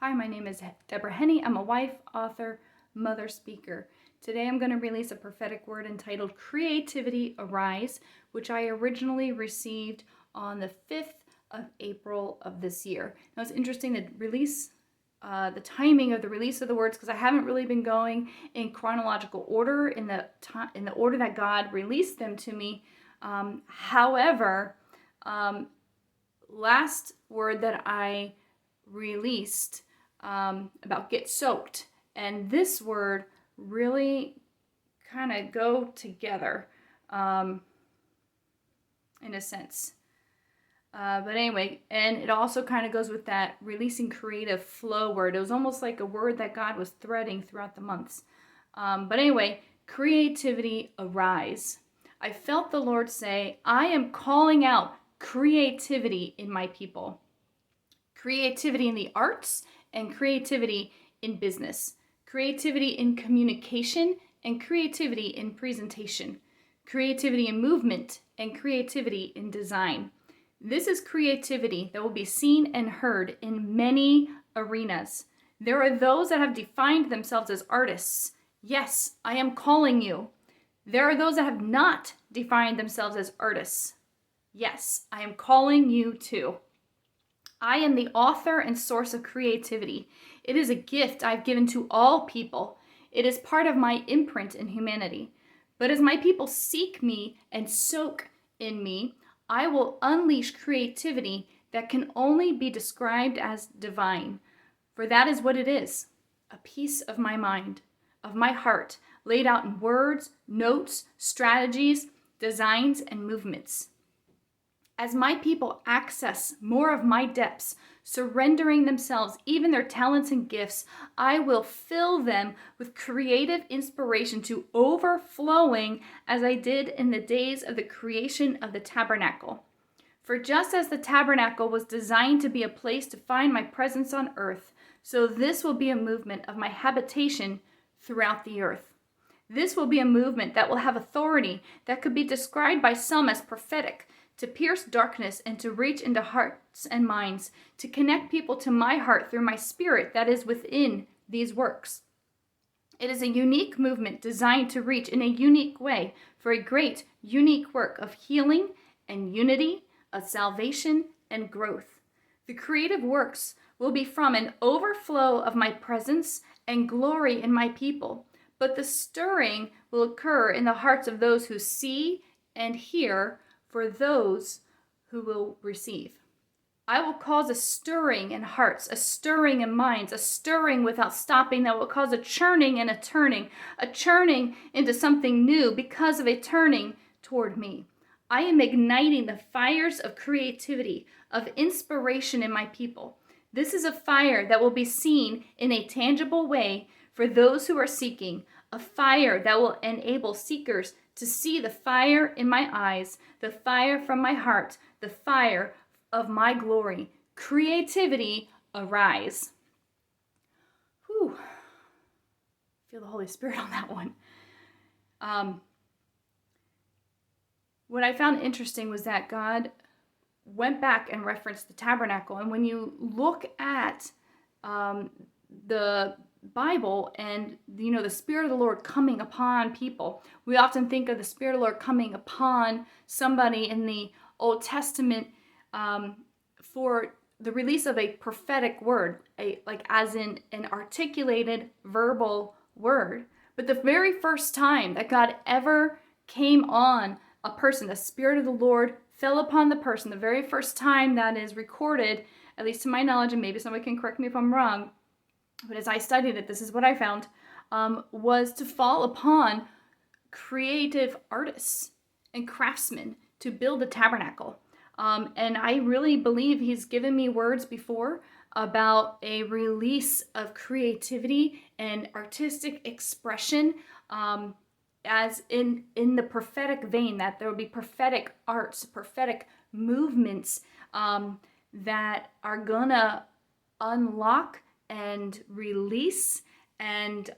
Hi, my name is Deborah Henney. I'm a wife, author, mother, speaker. Today I'm going to release a prophetic word entitled Creativity Arise, which I originally received on the 5th of April of this year. Now it's interesting to release the timing of the release of the words because I haven't really been going in chronological order in the order that God released them to me. However, last word that I released about get soaked and this word really kind of go together in a sense. But anyway, and it also kind of goes with that releasing creative flow word. It was almost like a word that God was threading throughout the months. But anyway, creativity arise. I felt the Lord say, I am calling out creativity in my people. Creativity in the arts and creativity in business. Creativity in communication and creativity in presentation. Creativity in movement and creativity in design. This is creativity that will be seen and heard in many arenas. There are those that have defined themselves as artists. Yes, I am calling you. There are those that have not defined themselves as artists. Yes, I am calling you too. I am the author and source of creativity. It is a gift I've given to all people. It is part of my imprint in humanity. But as my people seek me and soak in me, I will unleash creativity that can only be described as divine. For that is what it is, a piece of my mind, of my heart, laid out in words, notes, strategies, designs, and movements. As my people access more of my depths, surrendering themselves, even their talents and gifts, I will fill them with creative inspiration to overflowing as I did in the days of the creation of the tabernacle. For just as the tabernacle was designed to be a place to find my presence on earth, so this will be a movement of my habitation throughout the earth. This will be a movement that will have authority that could be described by some as prophetic, to pierce darkness and to reach into hearts and minds, to connect people to my heart through my spirit that is within these works. It is a unique movement designed to reach in a unique way for a great, unique work of healing and unity, of salvation and growth. The creative works will be from an overflow of my presence and glory in my people, but the stirring will occur in the hearts of those who see and hear, for those who will receive. I will cause a stirring in hearts, a stirring in minds, a stirring without stopping that will cause a churning and a turning into something new because of a turning toward me. I am igniting the fires of creativity, of inspiration in my people. This is a fire that will be seen in a tangible way for those who are seeking, a fire that will enable seekers to see the fire in my eyes, the fire from my heart, the fire of my glory. Creativity arise. Whew. Feel the Holy Spirit on that one. What I found interesting was that God went back and referenced the tabernacle. And when you look at the Bible and the Spirit of the Lord coming upon people, we often think of the Spirit of the Lord coming upon somebody in the Old Testament for the release of a prophetic word, as in an articulated verbal word. But the very first time that God ever came on a person, the Spirit of the Lord fell upon the person, the very first time that is recorded, at least to my knowledge, and maybe somebody can correct me if I'm wrong, but as I studied it, this is what I found, was to fall upon creative artists and craftsmen to build a tabernacle. And I really believe he's given me words before about a release of creativity and artistic expression, as in the prophetic vein, that there will be prophetic arts, prophetic movements that are gonna unlock and release and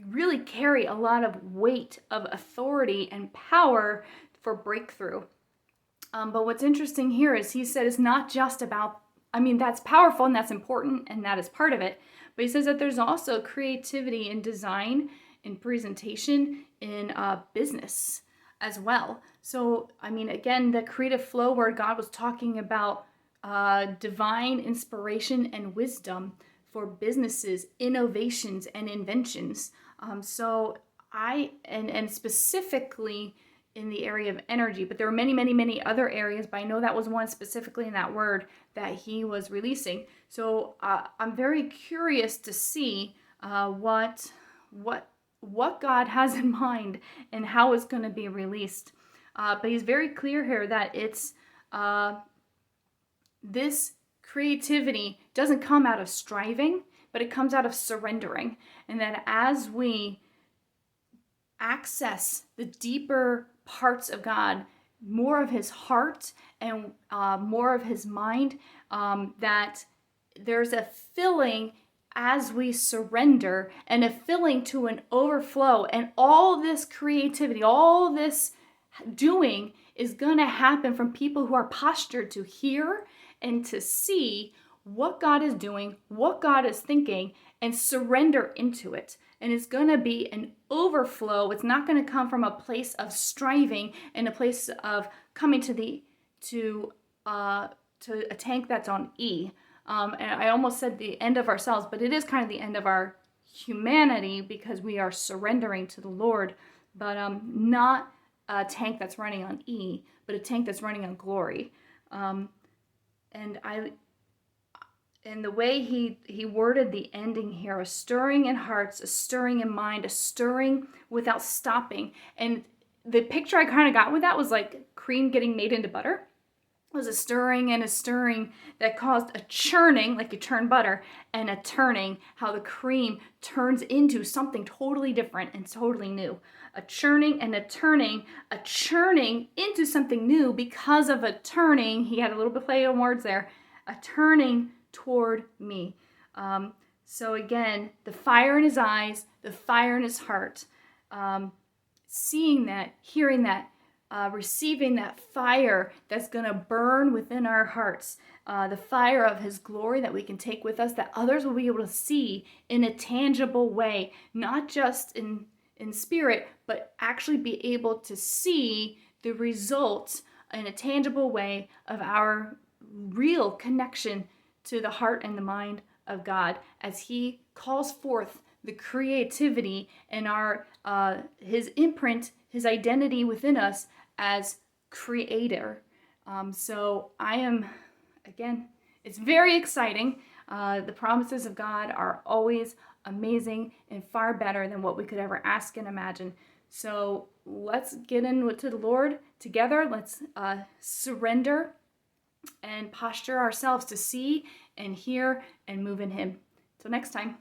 really carry a lot of weight of authority and power for breakthrough. But what's interesting here is he said it's not just about I mean, that's powerful and that's important and that is part of it. But he says that there's also creativity in design, in presentation, in business as well. So, I mean, again, the creative flow where God was talking about divine inspiration and wisdom for businesses, innovations, and inventions. So and specifically in the area of energy, but there are many, many, many other areas, but I know that was one specifically in that word that he was releasing. So I'm very curious to see what God has in mind and how it's going to be released. But he's very clear here that it's this creativity doesn't come out of striving, but it comes out of surrendering. And that as we access the deeper parts of God, more of his heart and more of his mind, that there's a filling as we surrender and a filling to an overflow. And all this creativity, all this doing is going to happen from people who are postured to hear and to see what God is doing, what God is thinking, and surrender into it. And it's going to be an overflow. It's not going to come from a place of striving and a place of coming to a tank that's on E. And I almost said the end of ourselves, but it is kind of the end of our humanity because we are surrendering to the Lord, but not a tank that's running on E, but a tank that's running on glory. And the way he worded the ending here, a stirring in hearts, a stirring in mind, a stirring without stopping. And the picture I kind of got with that was like cream getting made into butter. It was a stirring and a stirring that caused a churning, like you churn butter, and a turning, how the cream turns into something totally different and totally new. A churning and a turning into something new because of a turning. He had a little bit of play on words there. A turning toward me. So again, the fire in his eyes, the fire in his heart, seeing that, hearing that, receiving that fire that's going to burn within our hearts, the fire of his glory that we can take with us, that others will be able to see in a tangible way, not just in spirit, but actually be able to see the results in a tangible way of our real connection to the heart and the mind of God as he calls forth the creativity and our his imprint, his identity within us as creator. So I am, again, it's very exciting. The promises of God are always amazing and far better than what we could ever ask and imagine. So let's get into the Lord together. Let's surrender and posture ourselves to see and hear and move in him. Till next time.